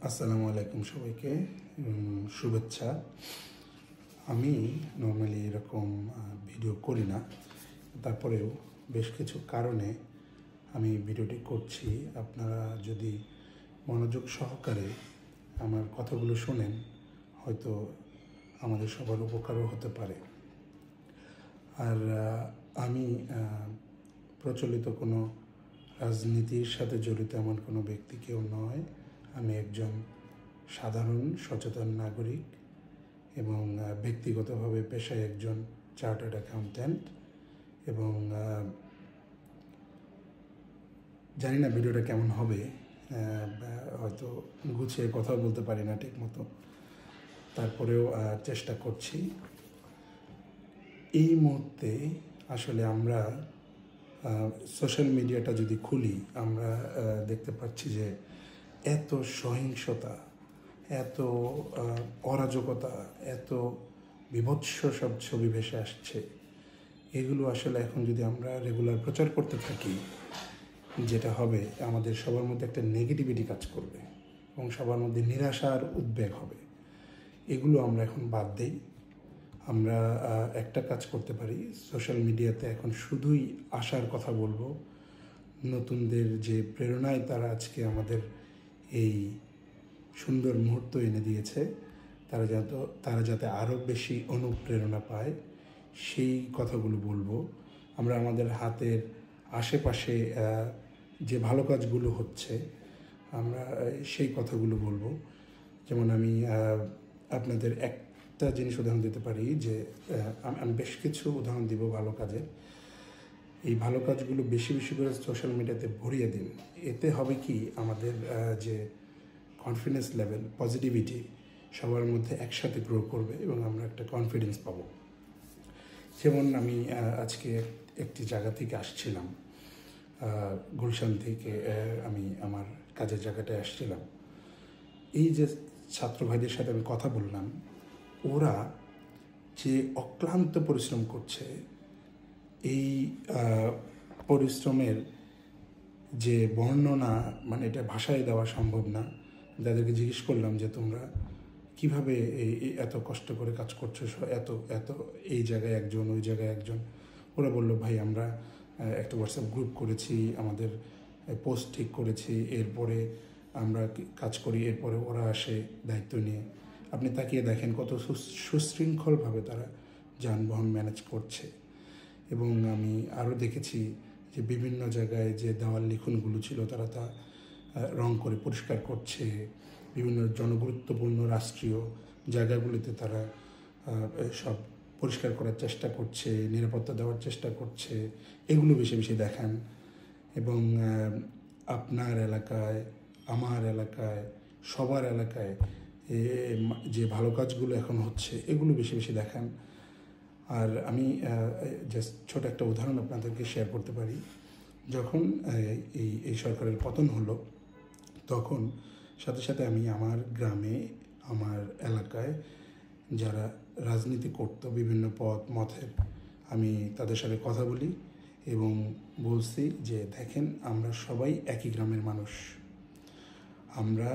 আসসালামু আলাইকুম সবাইকে, শুভেচ্ছা। আমি নর্মালি এরকম ভিডিও করি না, তারপরেও বেশ কিছু কারণে আমি ভিডিওটি করছি। আপনারা যদি মনোযোগ সহকারে আমার কথাগুলো শোনেন, হয়তো আমাদের সবার উপকারও হতে পারে। আর আমি প্রচলিত কোনো রাজনীতির সাথে জড়িত এমন কোনো ব্যক্তি কেউ নয়। আমি একজন সাধারণ সচেতন নাগরিক এবং ব্যক্তিগতভাবে পেশায় একজন চার্টার্ড অ্যাকাউন্ট্যান্ট। এবং জানি না ভিডিওটা কেমন হবে, হয়তো গুছিয়ে কথা বলতে পারি না ঠিক মতো, তারপরেও চেষ্টা করছি। এই মুহূর্তে আসলে আমরা সোশ্যাল মিডিয়াটা যদি খুলি, আমরা দেখতে পাচ্ছি যে এত সহিংসতা, এত অরাজকতা, এত বিভৎস সব ছবি ভেসে আসছে। এগুলো আসলে এখন যদি আমরা রেগুলার প্রচার করতে থাকি, যেটা হবে আমাদের সবার মধ্যে একটা নেগেটিভিটি কাজ করবে এবং সবার মধ্যে নিরাশার উদ্বেগ হবে। এগুলো আমরা এখন বাদ দেই। আমরা একটা কাজ করতে পারি, সোশ্যাল মিডিয়াতে এখন শুধুই আশার কথা বলবো। নতুনদের যে প্রেরণায় তারা আজকে আমাদের এই সুন্দর মুহূর্ত এনে দিয়েছে, তারা যাতে আরও বেশি অনুপ্রেরণা পায়, সেই কথাগুলো বলবো। আমরা আমাদের হাতের আশেপাশে যে ভালো কাজগুলো হচ্ছে, আমরা সেই কথাগুলো বলবো। যেমন আমি আপনাদের একটা জিনিস উদাহরণ দিতে পারি, যে আমি বেশ কিছু উদাহরণ দিব ভালো কাজের। এই ভালো কাজগুলো বেশি বেশি করে সোশ্যাল মিডিয়াতে ভরিয়ে দিন। এতে হবে কি, আমাদের যে কনফিডেন্স লেভেল, পজিটিভিটি সবার মধ্যে একসাথে গ্রো করবে এবং আমরা একটা কনফিডেন্স পাবো। যেমন আমি আজকে একটি জায়গা থেকে আসছিলাম, গুলশান থেকে আমি আমার কাজের জায়গাটায় আসছিলাম। এই যে ছাত্র ভাইদের সাথে আমি কথা বললাম, ওরা যে অক্লান্ত পরিশ্রম করছে, এই পরিশ্রমের যে বর্ণনা, মানে এটা ভাষায় দেওয়া সম্ভব না। যাদেরকে জিজ্ঞেস করলাম যে তোমরা কীভাবে এত কষ্ট করে কাজ করছো, এত এত এই জায়গায় একজন, ওই জায়গায় একজন। ওরা বললো, ভাই আমরা একটা হোয়াটসঅ্যাপ গ্রুপ করেছি, আমাদের পোস্ট ঠিক করেছি, এরপরে আমরা কাজ করি, এরপরে ওরা আসে দায়িত্ব নিয়ে। আপনি তাকিয়ে দেখেন কত সুশৃঙ্খলভাবে তারা যানবাহন ম্যানেজ করছে। এবং আমি আরও দেখেছি যে বিভিন্ন জায়গায় যে দেওয়াল লিখনগুলো ছিল, তারা তা রং করে পরিষ্কার করছে। বিভিন্ন জনগুরুত্বপূর্ণ রাষ্ট্রীয় জায়গাগুলিতে তারা সব পরিষ্কার করার চেষ্টা করছে, নিরাপত্তা দেওয়ার চেষ্টা করছে। এগুলো বেশি বেশি দেখান। এবং আপনার এলাকায়, আমার এলাকায়, সবার এলাকায় যে ভালো কাজগুলো এখন হচ্ছে, এগুলো বেশি বেশি দেখান। আর আমি জাস্ট ছোট একটা উদাহরণ আপনাদেরকে শেয়ার করতে পারি। যখন এই সরকারের পতন হলো, তখন সাথে সাথে আমি আমার গ্রামে, আমার এলাকায় যারা রাজনীতি করতো বিভিন্ন পদ মতের, আমি তাদের সাথে কথা বলি এবং বলছি যে দেখেন, আমরা সবাই একই গ্রামের মানুষ, আমরা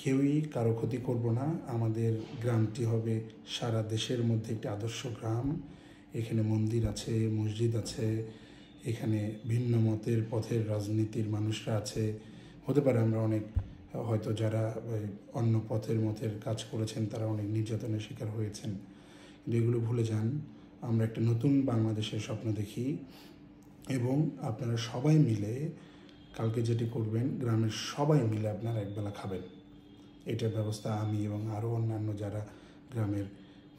কেউই কারো ক্ষতি করব না। আমাদের গ্রামটি হবে সারা দেশের মধ্যে একটি আদর্শ গ্রাম। এখানে মন্দির আছে, মসজিদ আছে, এখানে ভিন্ন মতের পথের রাজনীতির মানুষরা আছে। হতে পারে আমরা অনেক, হয়তো যারা অন্য মতের কাজ করেছেন তারা অনেক নির্যাতনের শিকার হয়েছেন, কিন্তু এগুলো ভুলে যান। আমরা একটা নতুন বাংলাদেশের স্বপ্ন দেখি এবং আপনারা সবাই মিলে কালকে যেটি করবেন, গ্রামের সবাই মিলে আপনারা একবেলা খাবেন। এটার ব্যবস্থা আমি এবং আরও অন্যান্য যারা গ্রামের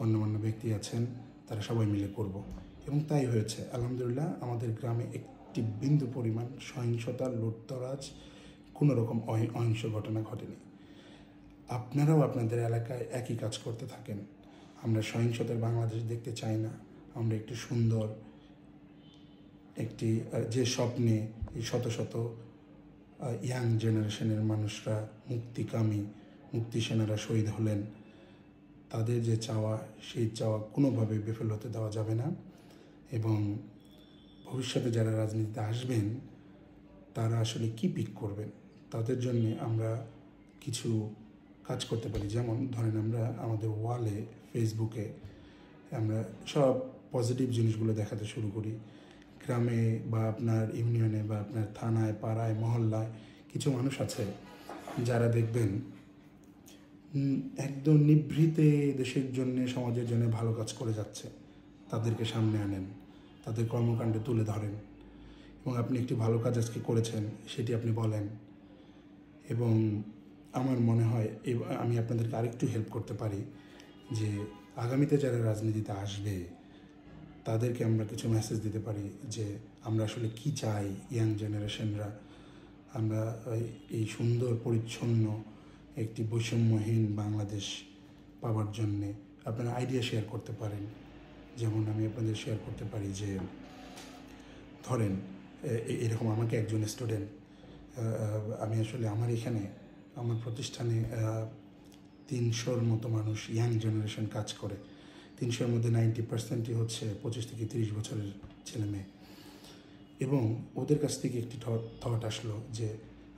অন্যান্য ব্যক্তি আছেন তারা সবাই মিলে করব। এবং তাই হয়েছে, আলহামদুলিল্লাহ। আমাদের গ্রামে একটি বিন্দু পরিমাণ সহিংসতা, লুটতরাজ, কোনো রকম অহিংস ঘটনা ঘটেনি। আপনারাও আপনাদের এলাকায় একই কাজ করতে থাকেন। আমরা সহিংসতার বাংলাদেশ দেখতে চাই না। আমরা একটি সুন্দর, একটি যে স্বপ্নে এই শত শত ইয়াং জেনারেশনের মানুষরা, মুক্তিকামী মুক্তি সেনারা শহীদ হলেন, তাদের যে চাওয়া, সেই চাওয়া কোনোভাবে বিফল হতে দেওয়া যাবে না। এবং ভবিষ্যতে যারা রাজনীতিতে আসবেন, তারা আসলে কী পিক করবেন, তাদের জন্যে আমরা কিছু কাজ করতে পারি। যেমন ধরেন আমরা আমাদের ওয়ালে, ফেসবুকে আমরা সব পজিটিভ জিনিসগুলো দেখাতে শুরু করি। গ্রামে বা আপনার ইউনিয়নে বা আপনার থানায়, পাড়ায়, মহল্লায় কিছু মানুষ আছে যারা দেখবেন একদম নিভৃতে দেশের জন্য, সমাজের জন্য ভালো কাজ করে যাচ্ছে। তাদেরকে সামনে আনেন, তাদের কর্মকাণ্ডে তুলে ধরেন, এবং আপনি একটি ভালো কাজ আজকে করেছেন সেটি আপনি বলেন। এবং আমার মনে হয় আমি আপনাদেরকে আরেকটু হেল্প করতে পারি যে আগামীতে যারা রাজনীতিতে আসবে তাদেরকে আমরা কিছু মেসেজ দিতে পারি যে আমরা আসলে কি চাই। ইয়াং জেনারেশনরা আমরা এই সুন্দর পরিচ্ছন্ন একটি বৈষম্যহীন বাংলাদেশ পাওয়ার জন্যে আপনারা আইডিয়া শেয়ার করতে পারেন। যেমন আমি আপনাদের শেয়ার করতে পারি যে ধরেন এরকম আমাকে একজন স্টুডেন্ট, আমি আসলে আমার এখানে আমার প্রতিষ্ঠানে 300-র মতো মানুষ ইয়াং জেনারেশন কাজ করে। 300-র মধ্যে 90%ই হচ্ছে 25 থেকে 30 বছরের ছেলে মেয়ে। এবং ওদের কাছ থেকে একটি থট আসলো যে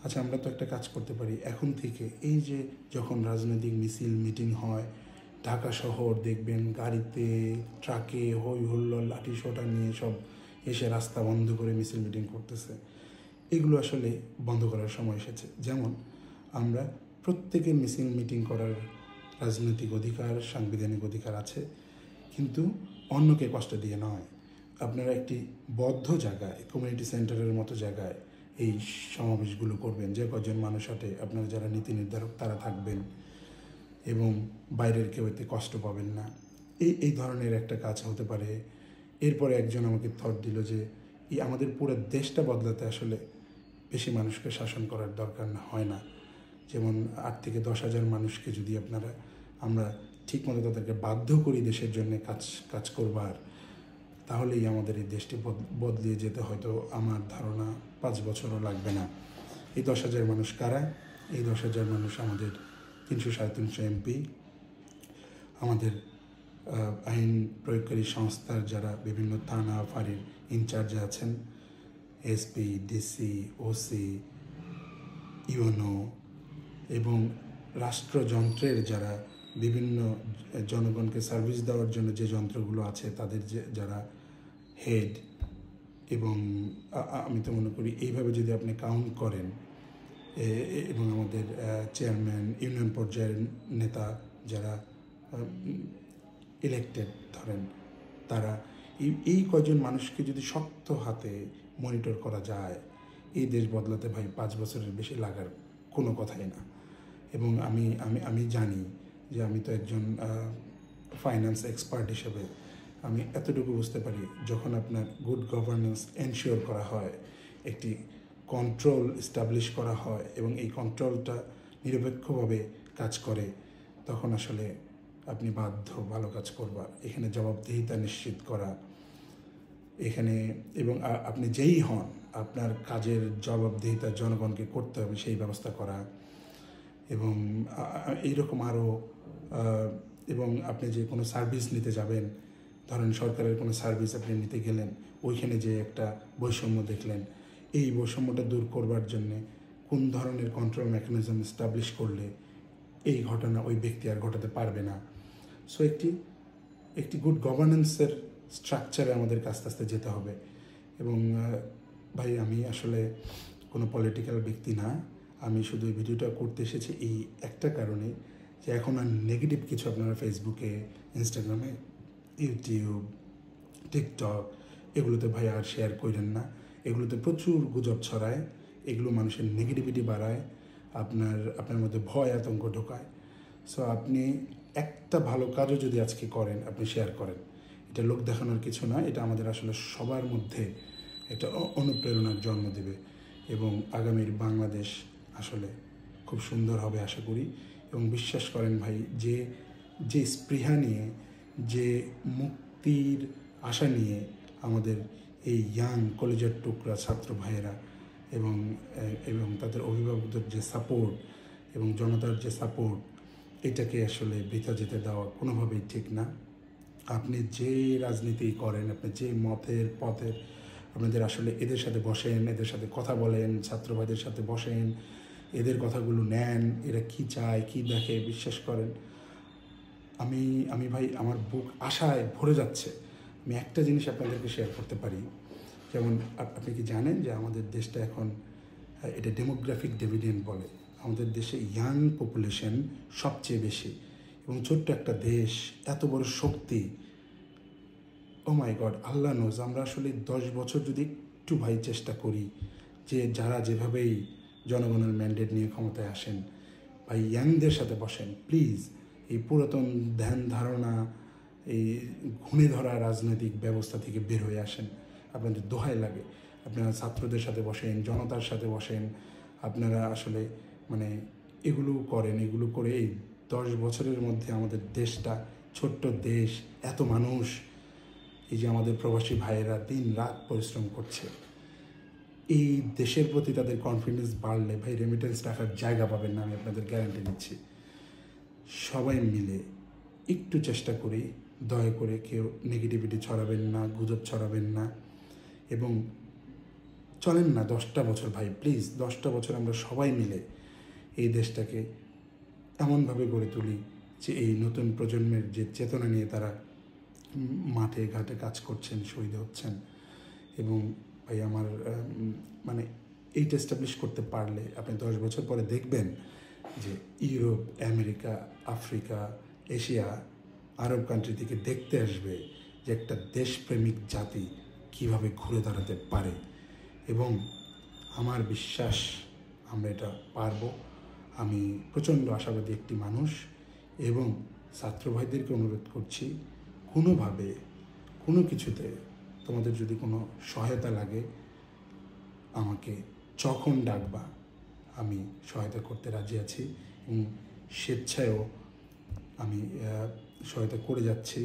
আচ্ছা, আমরা তো একটা কাজ করতে পারি এখন থেকে। এই যে যখন রাজনৈতিক মিছিল মিটিং হয়, ঢাকা শহর দেখবেন গাড়িতে, ট্রাকে হই হুল্লোড়, লাঠি সোটা নিয়ে সব এসে রাস্তা বন্ধ করে মিছিল মিটিং করতেছে। এগুলো আসলে বন্ধ করার সময় এসেছে। যেমন আমরা প্রত্যেকের মিছিল মিটিং করার রাজনৈতিক অধিকার, সাংবিধানিক অধিকার আছে, কিন্তু অন্যকে কষ্ট দিয়ে নয়। আপনারা একটি বদ্ধ জায়গায়, কমিউনিটি সেন্টারের মতো জায়গায় এই সমাবেশগুলো করবেন। যে কজন মানুষ হাঁটে, আপনারা যারা নীতি নির্ধারক তারা থাকবেন এবং বাইরের কেউ এতে কষ্ট পাবেন না। এই ধরনের একটা কাজ হতে পারে। এরপরে একজন আমাকে থট দিল যে আমাদের পুরো দেশটা বদলাতে আসলে বেশি মানুষকে শাসন করার দরকার হয় না। যেমন 8 থেকে 10,000 মানুষকে যদি আমরা ঠিকমতো তাদেরকে বাধ্য করি দেশের জন্য কাজ করবার, তাহলেই আমাদের এই দেশটি বদলিয়ে যেতে হয়তো আমার ধারণা 5 বছরও লাগবে না। এই 10,000 মানুষ কারা? এই 10,000 মানুষ আমাদের 337 এমপি, আমাদের আইন প্রয়োগকারী সংস্থার যারা বিভিন্ন থানা ফাঁড়ির ইনচার্জে আছেন, এসপি, ডিসি, ওসি, ইউএনও, এবং রাষ্ট্রযন্ত্রের যারা বিভিন্ন জনগণকে সার্ভিস দেওয়ার জন্য যে যন্ত্রগুলো আছে তাদের যারা হেড। এবং আমি তো মনে করি এইভাবে যদি আপনি কাউন্ট করেন, এবং আমাদের চেয়ারম্যান, ইউনিয়ন পর্যায়ের নেতা যারা ইলেক্টেড ধরেন, তারা এই কয়জন মানুষকে যদি শক্ত হাতে মনিটর করা যায়, এই দেশ বদলাতে ভাই 5 বছরের বেশি লাগার কোনো কথাই না। এবং আমি জানি যে আমি তো একজন ফাইন্যান্স এক্সপার্ট হিসেবে আমি এতটুকু বুঝতে পারি, যখন আপনার গুড গভর্নেন্স এনশিওর করা হয়, একটি কন্ট্রোল এস্টাবলিশ করা হয় এবং এই কন্ট্রোলটা নিরপেক্ষভাবে কাজ করে, তখন আসলে আপনি বাধ্য ভালো কাজ করবার। এখানে জবাবদিহিতা নিশ্চিত করা, এখানে এবং আপনি যেই হন আপনার কাজের জবাবদিহিতা জনগণকে করতে হবে সেই ব্যবস্থা করা। এবং এইরকম আরও, এবং আপনি যে কোনো সার্ভিস নিতে যাবেন, ধরেন সরকারের কোনো সার্ভিস আপনি নিতে গেলেন, ওইখানে যে একটা বৈষম্য দেখলেন, এই বৈষম্যটা দূর করবার জন্যে কোন ধরনের কন্ট্রোল মেকানিজম এস্টাবলিশ করলে এই ঘটনা ওই ব্যক্তি আর ঘটাতে পারবে না। সো একটি গুড গভর্নেন্সের স্ট্রাকচারে আমাদের আস্তে আস্তে যেতে হবে। এবং ভাই, আমি আসলে কোনো পলিটিক্যাল ব্যক্তি না, আমি শুধু এই ভিডিওটা করতে এসেছি এই একটা কারণে যে এখন আর নেগেটিভ কিছু আপনারা ফেসবুকে, ইনস্টাগ্রামে, ইউটিউব, টিকটক এগুলোতে ভাই আর শেয়ার করেন না। এগুলোতে প্রচুর গুজব ছড়ায়, এগুলো মানুষের নেগেটিভিটি বাড়ায়, আপনার মধ্যে ভয় আতঙ্ক ঢোকায়। সো আপনি একটা ভালো কাজও যদি আজকে করেন, আপনি শেয়ার করেন। এটা লোক দেখানোর কিছু না, এটা আমাদের আসলে সবার মধ্যে একটা অনুপ্রেরণার জন্ম দেবে এবং আগামীর বাংলাদেশ আসলে খুব সুন্দর হবে আশা করি। এবং বিশ্বাস করেন ভাই, যে স্পৃহা নিয়ে, যে মুক্তির আশা নিয়ে আমাদের এই ইয়াং কলেজের টুকরা ছাত্র ভাইয়েরা এবং তাদের অভিভাবকদের যে সাপোর্ট এবং জনতার যে সাপোর্ট, এটাকে আসলে বৃথা যেতে দেওয়া কোনোভাবেই ঠিক না। আপনি যে রাজনীতি করেন, আপনি যে মতের পথের, আপনাদের আসলে এদের সাথে বসেন, এদের সাথে কথা বলেন, ছাত্র ভাইদের সাথে বসেন, এদের কথাগুলো নেন, এরা কি চায় কি দেখে বিশ্বাস করেন আমি ভাই আমার বুক আশায় ভরে যাচ্ছে। আমি একটা জিনিস আপনাদেরকে শেয়ার করতে পারি, যেমন আপনি কি জানেন যে আমাদের দেশটা এখন এটা ডেমোগ্রাফিক ডিভিডেন্ড বলে, আমাদের দেশে ইয়াং পপুলেশন সবচেয়ে বেশি এবং ছোট্ট একটা দেশ, এত বড় শক্তি। ও মাই গড, আল্লাহ নোজ আমরা আসলে 10 বছর যদি একটু ভাই চেষ্টা করি যে যারা যেভাবেই জনগণের ম্যান্ডেট নিয়ে ক্ষমতায় আসেন, ভাই ইয়াংদের সাথে বসেন প্লিজ। এই পুরাতন ধ্যান ধারণা, এই ঘুণে ধরা রাজনৈতিক ব্যবস্থা থেকে বের হয়ে আসেন, আপনাদের দোহাই লাগে। আপনারা ছাত্রদের সাথে বসেন, জনতার সাথে বসেন, আপনারা আসলে মানে এগুলো করেন। এগুলো করে এই 10 বছরের মধ্যে আমাদের দেশটা, ছোট্ট দেশ, এত মানুষ, এই যে আমাদের প্রবাসী ভাইয়েরা দিন রাত পরিশ্রম করছে, এই দেশের প্রতি তাদের কনফিডেন্স বাড়লে ভাই রেমিটেন্স রাখার জায়গা পাবেন না, আমি আপনাদের গ্যারান্টি দিচ্ছি। সবাই মিলে একটু চেষ্টা করি, দয়া করে কেউ নেগেটিভিটি ছড়াবেন না, গুজব ছড়াবেন না, এবং চলেন না 10টা বছর ভাই প্লিজ, 10টা বছর আমরা সবাই মিলে এই দেশটাকে এমনভাবে গড়ে তুলি যে এই নতুন প্রজন্মের যে চেতনা নিয়ে তারা মাঠে ঘাটে কাজ করছেন, শহীদ হচ্ছেন। এবং ভাই আমার মানে এইটা এস্টাবলিশ করতে পারলে আপনি 10 বছর পরে দেখবেন যে ইউরোপ, আমেরিকা, আফ্রিকা, এশিয়া, আরব কান্ট্রি থেকে দেখতে আসবে যে একটা দেশপ্রেমিক জাতি কীভাবে ঘুরে দাঁড়াতে পারে। এবং আমার বিশ্বাস আমরা এটা পারবো। আমি প্রচণ্ড আশাবাদী একটি মানুষ এবং ছাত্র ভাইদেরকে অনুরোধ করছি, কোনোভাবে কোনো কিছুতে তোমাদের যদি কোনো সহায়তা লাগে আমাকে যখন ডাকবা আমি সহায়তা করতে রাজি আছি এবং স্বেচ্ছায়ও আমি সহায়তা করে যাচ্ছি।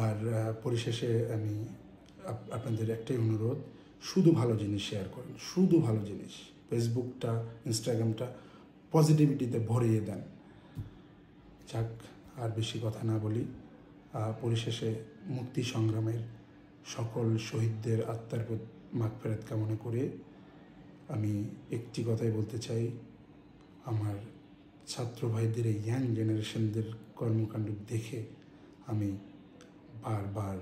আর পরিশেষে আমি আপনাদের একটাই অনুরোধ, শুধু ভালো জিনিস শেয়ার করেন, শুধু ভালো জিনিস। ফেসবুকটা, ইনস্টাগ্রামটা পজিটিভিটিতে ভরিয়ে দেন। যাক, আর বেশি কথা না বলি, পরিশেষে মুক্তি সংগ্রামের সকল শহীদদের আত্মার মাগফিরাত কামনা করে আমি একটি কথাই বলতে চাই, আমার ছাত্র ভাইদের, এই ইয়াং জেনারেশনদের কর্মকাণ্ড দেখে আমি বারবার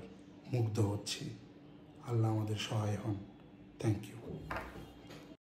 মুগ্ধ হচ্ছি। আল্লাহ আমাদের সহায় হন। Thank you.